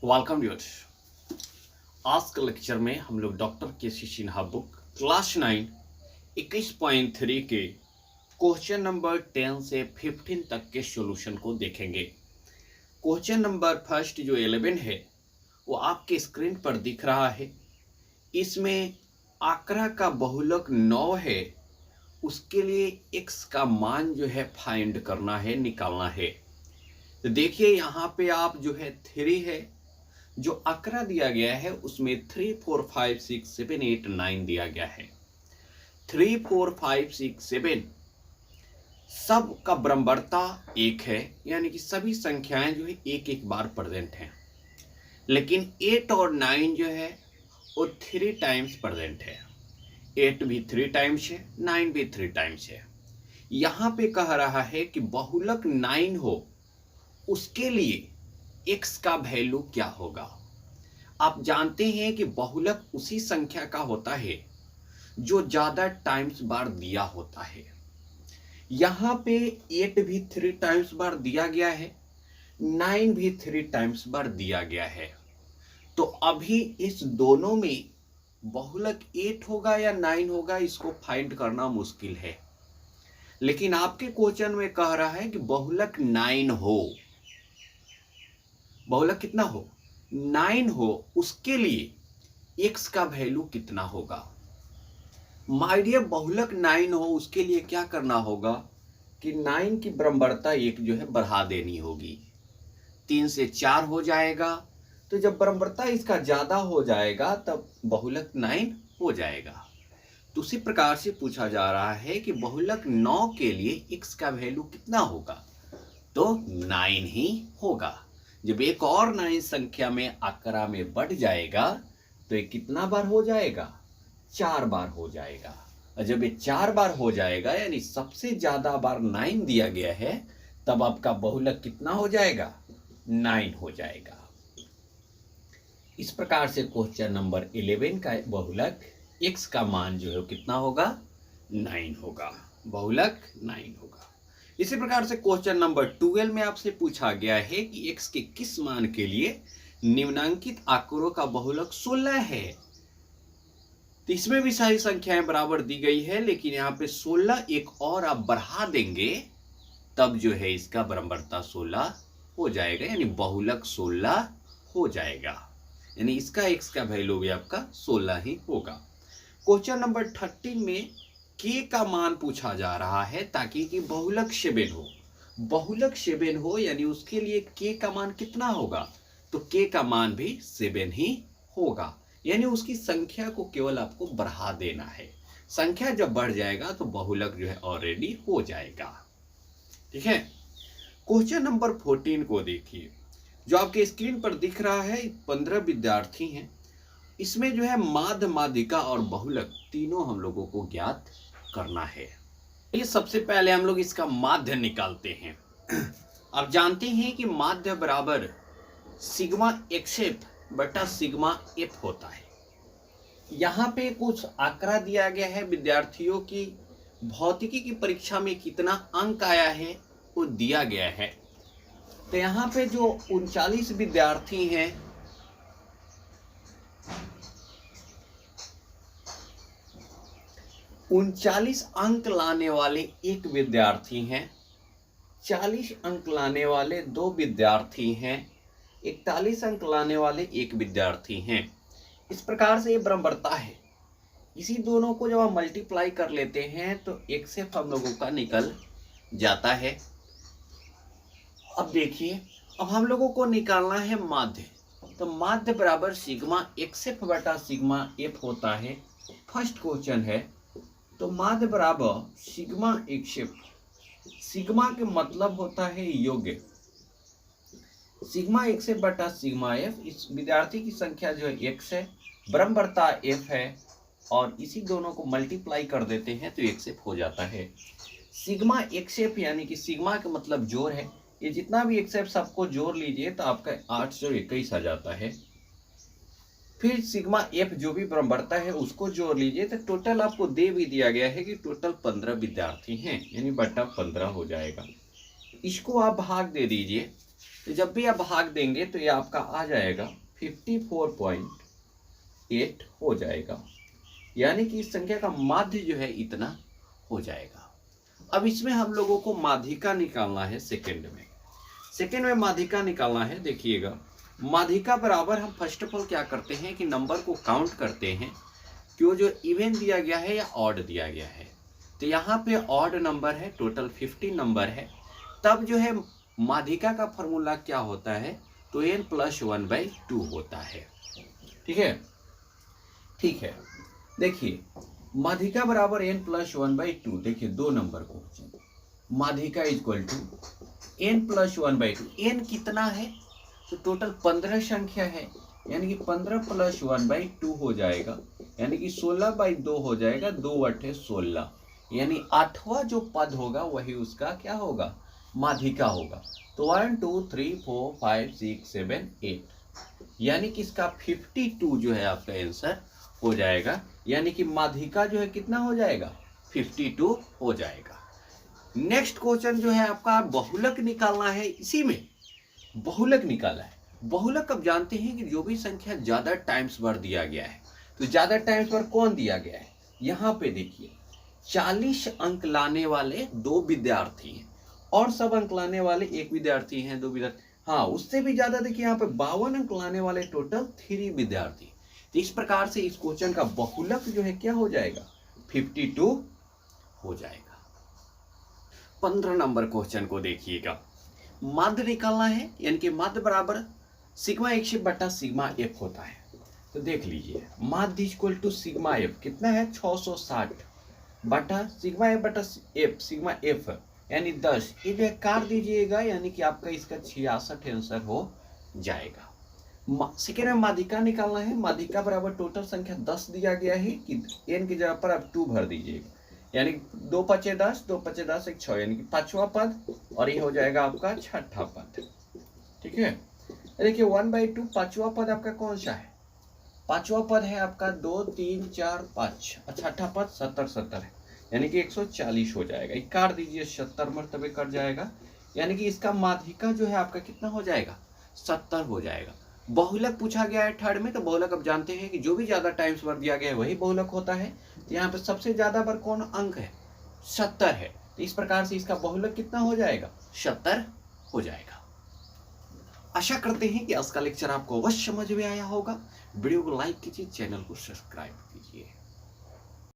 Welcome dude. आज के lecture में हम लोग doctor KC. Sinha book class 9 21.3 के क्वेश्चन नंबर 10 से 15 तक के सॉल्यूशन को देखेंगे। क्वेश्चन नंबर फर्स्ट जो 11 है वो आपके स्क्रीन पर दिख रहा है। इसमें आंकड़ा का बहुलक 9 है, उसके लिए x का मान जो है फाइंड करना है, निकालना है। तो देखिए यहाँ पे आप जो है 3 है, जो आंकड़ा दिया गया है उसमें 3 4 5 6 7 8 9 दिया गया है। 3 4 5 6 7 सब का बराबरता 1 है, यानी कि सभी संख्याएं जो है एक एक बार प्रेजेंट हैं। लेकिन 8 और 9 जो है वो 3 टाइम्स प्रेजेंट है। 8 भी 3 टाइम्स है, 9 भी 3 टाइम्स है। यहाँ पे कह रहा है कि बहुलक 9 हो उसके लिए x का वैल्यू क्या होगा। आप जानते हैं कि बहुलक उसी संख्या का होता है जो ज्यादा टाइम्स बार दिया होता है। यहाँ पे 8 भी 3 टाइम्स बार दिया गया है, 9 भी 3 टाइम्स बार दिया गया है। तो अभी इस दोनों में बहुलक 8 होगा या 9 होगा इसको फाइंड करना मुश्किल है। लेकिन आपके क्वेश्चन में कह रहा है कि बहुलक 9 हो, बहुलक कितना हो, 9 हो, उसके लिए x का वैल्यू कितना होगा। माय डियर, बहुलक 9 हो उसके लिए क्या करना होगा कि 9 की बराबरता 1 जो है बढ़ा देनी होगी। 3 से 4 हो जाएगा, तो जब बराबरता इसका ज्यादा हो जाएगा तब बहुलक 9 हो जाएगा। तो उसी प्रकार से पूछा जा रहा है कि बहुलक 9 के लिए x का वैल्यू कितना होगा, तो 9 ही होगा। जब एक और 9 संख्या में आंकड़ा में बढ़ जाएगा तो ये कितना बार हो जाएगा, 4 बार हो जाएगा। और जब ये 4 बार हो जाएगा यानी सबसे ज्यादा बार 9 दिया गया है, तब आपका बहुलक कितना हो जाएगा, 9 हो जाएगा। इस प्रकार से क्वेश्चन नंबर 11 का बहुलक x का मान जो है कितना होगा, 9 होगा। बहुलक 9 होगा। इसी प्रकार से क्वेश्चन नंबर 12 में आपसे पूछा गया है कि x के किस मान के लिए निम्नांकित आंकड़ों का बहुलक 16 है। तो इसमें भी सारी संख्याएं बराबर दी गई है, लेकिन यहाँ पे 16 एक और आप बढ़ा देंगे तब जो है इसका बराबरता 16 हो जाएगा, यानी बहुलक 16 हो जाएगा। यानी इसका x का वैल्यू भी आपका 16 ही होगा। क्वेश्चन नंबर 13 में k का मान पूछा जा रहा है ताकि कि बहुलक 7 हो। बहुलक 7 हो यानी उसके लिए k का मान कितना होगा, तो k का मान भी 7 ही होगा। यानी उसकी संख्या को केवल आपको बढ़ा देना है। संख्या जब बढ़ जाएगा तो बहुलक जो है ऑलरेडी हो जाएगा। ठीक है। क्वेश्चन नंबर 14 को देखिए, जो आपके स्क्रीन पर दिख रहा है। 15 विद्यार्थी हैं। इसमें जो है माध्य, माध्यिका और बहुलक तीनों हम लोगों को ज्ञात करना है। ये सबसे पहले हम लोग इसका माध्य निकालते हैं। आप जानते हैं कि माध्य बराबर सिग्मा एक्सएफ बटा सिग्मा एफ होता है। यहाँ पे कुछ आंकड़ा दिया गया है, विद्यार्थियों की भौतिकी की परीक्षा में कितना अंक आया है वो दिया गया है। तो यहाँ पे जो 39 विद्यार्थी हैं, 39 अंक लाने वाले एक विद्यार्थी हैं, 40 अंक लाने वाले 2 विद्यार्थी हैं, 41 अंक लाने वाले एक विद्यार्थी हैं। इस प्रकार से ये बराबरता है। इसी दोनों को जब हम मल्टीप्लाई कर लेते हैं तो एक से हम लोगों का निकल जाता है। अब देखिए, अब हम लोगों को निकालना है माध्य। तो माध्य बराबर सिग्मा एक्सएफ बटा सिग्मा एफ होता है। फर्स्ट क्वेश्चन है, तो माध्य बराबर सिग्मा एक्सएफ। सिग्मा के मतलब होता है योग्य। सिग्मा एक्सएफ बटा सिग्मा एफ, इस विद्यार्थी की संख्या जो है x है, बराबरता f है, और इसी दोनों को मल्टीप्लाई कर देते हैं तो एक्सएफ हो जाता है। सिग्मा एक्सएफ यानी कि सिग्मा का मतलब जोड़ है। ये जितना भी एक्सएफ सबको जोड़ लीजिए तो आपका 821 आ जाता है। फिर सिग्मा एफ जो भी बराबरता है उसको जोड़ लीजिए तो टोटल आपको दे भी दिया गया है कि टोटल 15 विद्यार्थी हैं, यानी बटा 15 हो जाएगा। इसको आप भाग दे दीजिए तो जब भी आप भाग देंगे तो ये आपका आ जाएगा 54.8 हो जाएगा, यानी कि इस संख्या का माध्य जो है इतना हो जाएगा। अब इसमें हम लोगों को माध्यिका निकालना है सेकंड में। सेकंड में माध्यिका निकालना है। देखिएगा, माध्यिका बराबर हम फर्स्ट ऑफ ऑल क्या करते हैं कि नंबर को काउंट करते हैं कि वो जो इवन दिया गया है या ऑड दिया गया है। तो यहाँ पे ऑड नंबर है, टोटल 50 नंबर है। तब जो है माध्यिका का फॉर्मूला क्या होता है, तो n + 1/2 होता है। ठीक है, ठीक है। देखिए माध्यिका बराबर n + 1/2। देखिए दो नंबर को माध्यिका इक्वल टू n + 1/2। n कितना है, तो टोटल 15 संख्या है, यानी कि 15 + 1/2 हो जाएगा, यानी कि 16/2 हो जाएगा। 2 × 16, यानी 8वां जो पद होगा वही उसका क्या होगा, माध्यिका होगा। तो 1 2 3 4 5 6 7 8, यानी कि इसका 52 जो है आपका आंसर हो जाएगा, यानी कि माध्यिका जो है कितना हो जाएगा, 52 हो जाएगा। नेक्स्ट क्वेश्चन जो है आपका बहुलक निकालना है। इसी में बहुलक निकाला है। बहुलक अब जानते हैं कि जो भी संख्या ज्यादा टाइम्स पर दिया गया है, तो ज्यादा टाइम्स पर कौन दिया गया है, यहाँ पे देखिए 40 अंक लाने वाले 2 विद्यार्थी हैं और सब अंक लाने वाले 1 विद्यार्थी हैं, 2 विद्यार्थी। हाँ, उससे भी ज्यादा देखिए यहाँ पे 52 अंक लाने वाले टोटल 3 विद्यार्थी। तो इस प्रकार से इस क्वेश्चन का बहुलक जो है क्या हो जाएगा, 52 हो जाएगा। 15 नंबर क्वेश्चन को देखिएगा, माध्य निकालना है, यानी कि माध्य बराबर सिग्मा x बटा सिग्मा f होता है। तो देख लीजिए माध्य इक्वल टू सिग्मा f कितना है, 660 बटा सिग्मा f बटा f, सिग्मा f यानी 10। ये जो काट दीजिएगा, यानी कि आपका इसका 66 आंसर हो जाएगा। सेकेंड में माध्यिका निकालना है। माध्यिका बराबर टोटल संख्या 10 दिया गया है कि n की जगह पर आप 2 भर दीजिएगा, यानी 2 × 5 = 10, 2 × 5 = 10, 1 6, यानी कि 5वां पद, और ये हो जाएगा आपका 6ठा पद। ठीक है, देखिए 1/2 5वां पद आपका कौन सा है, 5वां पद है आपका 2 3 4 5, 6ठा पद 70 70 है, यानी कि 140 हो जाएगा। ये काट दीजिए, 70 मरतबे कट जाएगा, यानी कि इसका माध्यिका जो है आपका कितना हो जाएगा, 70 हो जाएगा। बहुलक पूछा गया है थर्ड में, तो बहुलक अब जानते हैं कि जो भी ज्यादा टाइम्स पर दिया गया है वही बहुलक होता है। तो यहाँ पे सबसे ज्यादा बार कौन अंक है, 70 है। तो इस प्रकार से इसका बहुलक कितना हो जाएगा, 70 हो जाएगा। आशा करते हैं कि आज का लेक्चर आपको अवश्य समझ में आया होगा। वीडियो को लाइक कीजिए, चैनल को सब्सक्राइब कीजिए।